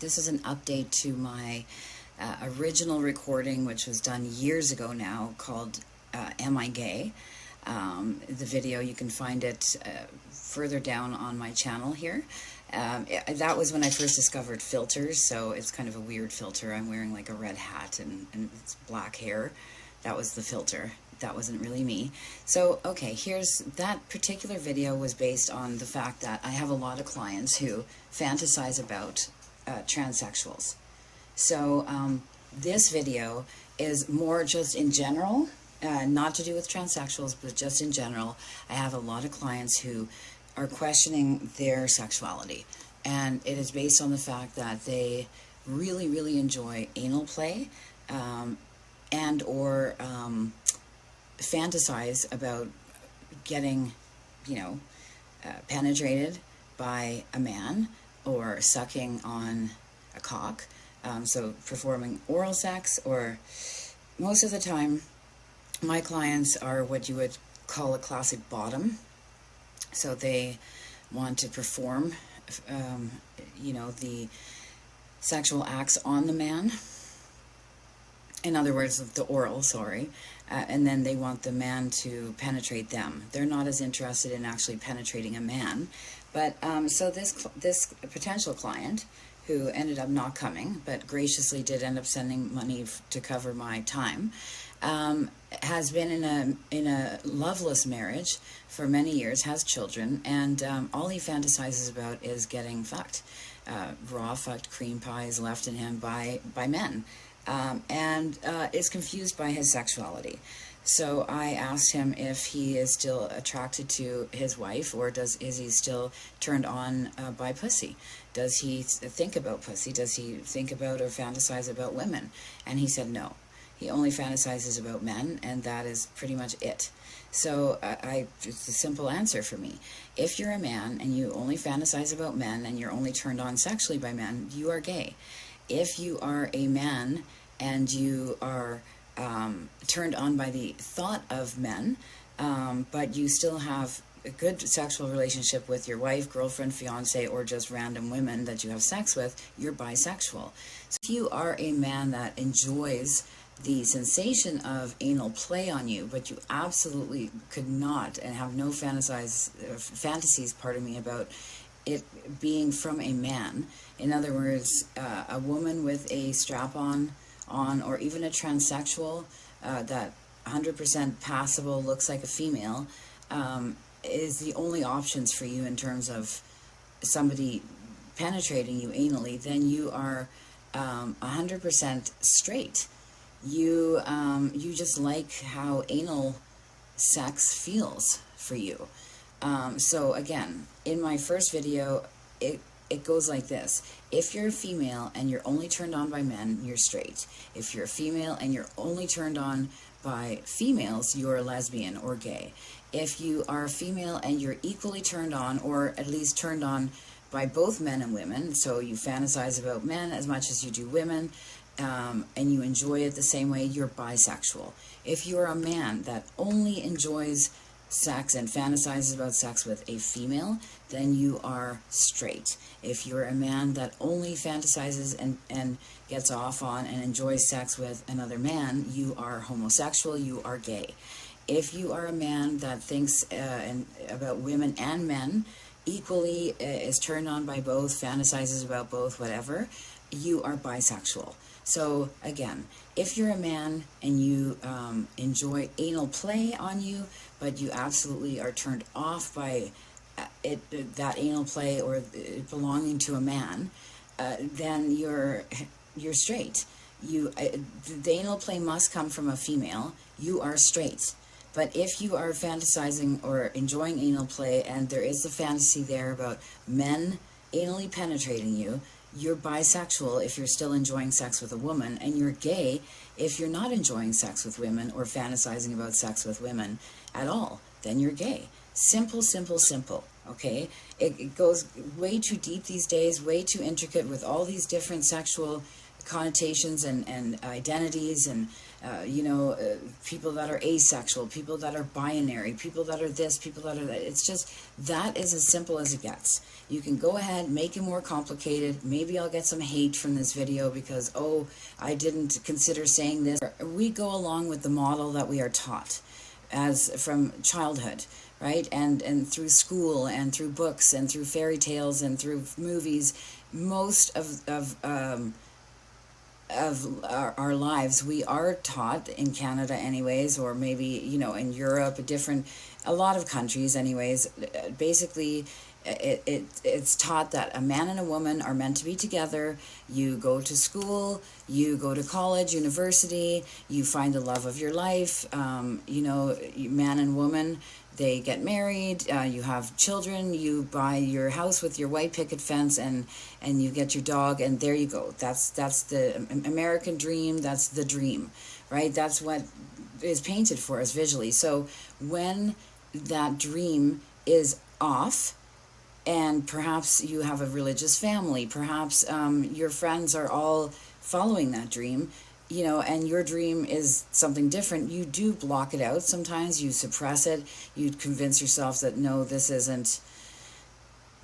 This is an update to my original recording, which was done years ago now, called Am I Gay? The video, you can find it further down on my channel here. That was when I first discovered filters, so it's kind of a weird filter. I'm wearing like a red hat and it's black hair. That was the filter. That wasn't really me. So, okay, here's that particular video was based on the fact that I have a lot of clients who fantasize about transsexuals. So this video is more just in general, not to do with transsexuals, but just in general. I have a lot of clients who are questioning their sexuality, and it is based on the fact that they really, really enjoy anal play and or fantasize about getting, penetrated by a man or sucking on a cock. So performing oral sex, or most of the time my clients are what you would call a classic bottom. So they want to perform, the sexual acts on the man. In other words, the oral, sorry. And then they want the man to penetrate them. They're not as interested in actually penetrating a man. But so this potential client, who ended up not coming, but graciously did end up sending money to cover my time, has been in a loveless marriage for many years, has children, and all he fantasizes about is getting fucked. Raw fucked cream pies left in him by men. And is confused by his sexuality. So I asked him if he is still attracted to his wife, or is he still turned on by pussy? Does he think about pussy? Does he think about or fantasize about women? And he said no. He only fantasizes about men, and that is pretty much it. So it's a simple answer for me. If you're a man and you only fantasize about men and you're only turned on sexually by men, you are gay. If you are a man and you are turned on by the thought of men, but you still have a good sexual relationship with your wife, girlfriend, fiance, or just random women that you have sex with, you're bisexual. So if you are a man that enjoys the sensation of anal play on you, but you absolutely could not and have no fantasies, about it being from a man. In other words, a woman with a strap-on, or even a transsexual that 100% passable, looks like a female, is the only options for you in terms of somebody penetrating you anally, then you are 100% straight. You just like how anal sex feels for you. So again, in my first video, it goes like this. If you're a female and you're only turned on by men, you're straight. If you're a female and you're only turned on by females, you're a lesbian or gay. If you are a female and you're equally turned on, or at least turned on by both men and women, so you fantasize about men as much as you do women, and you enjoy it the same way, you're bisexual. If you're a man that only enjoys sex and fantasizes about sex with a female, then you are straight. If you're a man that only fantasizes and gets off on and enjoys sex with another man, you are homosexual, you are gay. If you are a man that thinks about women and men equally, is turned on by both, fantasizes about both, whatever, you are bisexual. So again, if you're a man and you enjoy anal play on you, but you absolutely are turned off by that anal play or it belonging to a man, then you're straight. The anal play must come from a female. You are straight. But if you are fantasizing or enjoying anal play, and there is the fantasy there about men anally penetrating you, you're bisexual if you're still enjoying sex with a woman, and you're gay if you're not enjoying sex with women or fantasizing about sex with women at all. Then you're gay. Simple, simple, simple, okay? It goes way too deep these days, way too intricate with all these different sexual connotations and identities and people that are asexual, people that are binary, people that are this, people that are that. It's just, that is as simple as it gets. You can go ahead, make it more complicated. Maybe I'll get some hate from this video because, oh, I didn't consider saying this. We go along with the model that we are taught as from childhood, right? And through school and through books and through fairy tales and through movies. Most of our lives, we are taught in Canada anyways, or maybe, in Europe, a lot of countries anyways, basically it's taught that a man and a woman are meant to be together. You go to school, you go to college, university, you find the love of your life, man and woman, they get married, you have children, you buy your house with your white picket fence, and you get your dog, and there you go. That's the American dream. That's the dream, right? That's what is painted for us visually. So when that dream is off, and perhaps you have a religious family, perhaps your friends are all following that dream, and your dream is something different, you do block it out. Sometimes you suppress it. You convince yourself that, no, this isn't,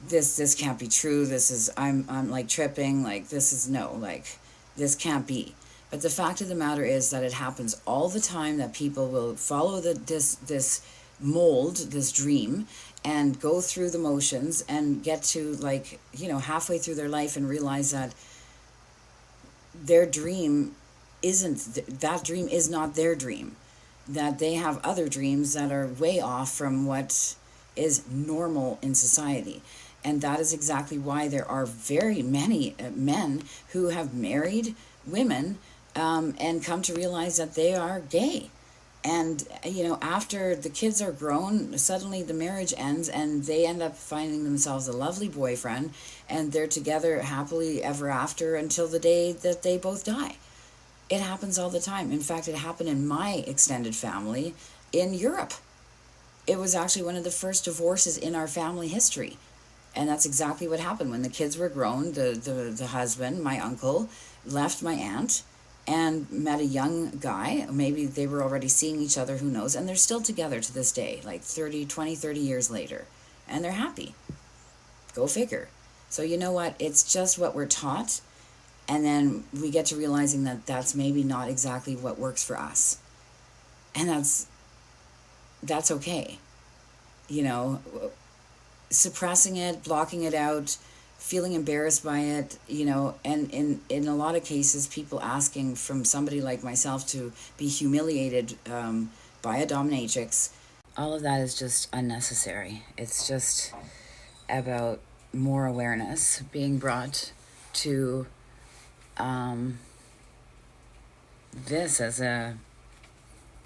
this can't be true. This is, I'm like tripping, like this is, no, like this can't be. But the fact of the matter is that it happens all the time, that people will follow this mold, this dream, and go through the motions and get to, like, halfway through their life and realize that their dream that dream is not their dream, that they have other dreams that are way off from what is normal in society. And that is exactly why there are very many men who have married women and come to realize that they are gay. And, after the kids are grown, suddenly the marriage ends and they end up finding themselves a lovely boyfriend, and they're together happily ever after until the day that they both die. It happens all the time. In fact, it happened in my extended family in Europe. It was actually one of the first divorces in our family history. And that's exactly what happened. When the kids were grown, the husband, my uncle, left my aunt and met a young guy. Maybe they were already seeing each other, who knows, and they're still together to this day, like 30 years later, and they're happy. Go figure. So you know what, it's just what we're taught, and then we get to realizing that that's maybe not exactly what works for us, and that's okay. Suppressing it, blocking it out, feeling embarrassed by it, and in a lot of cases, people asking from somebody like myself to be humiliated by a dominatrix, all of that is just unnecessary. It's just about more awareness being brought to this as a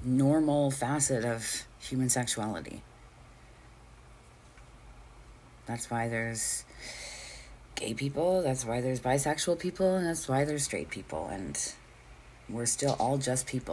normal facet of human sexuality. That's why there's gay people, that's why there's bisexual people, and that's why there's straight people, and we're still all just people.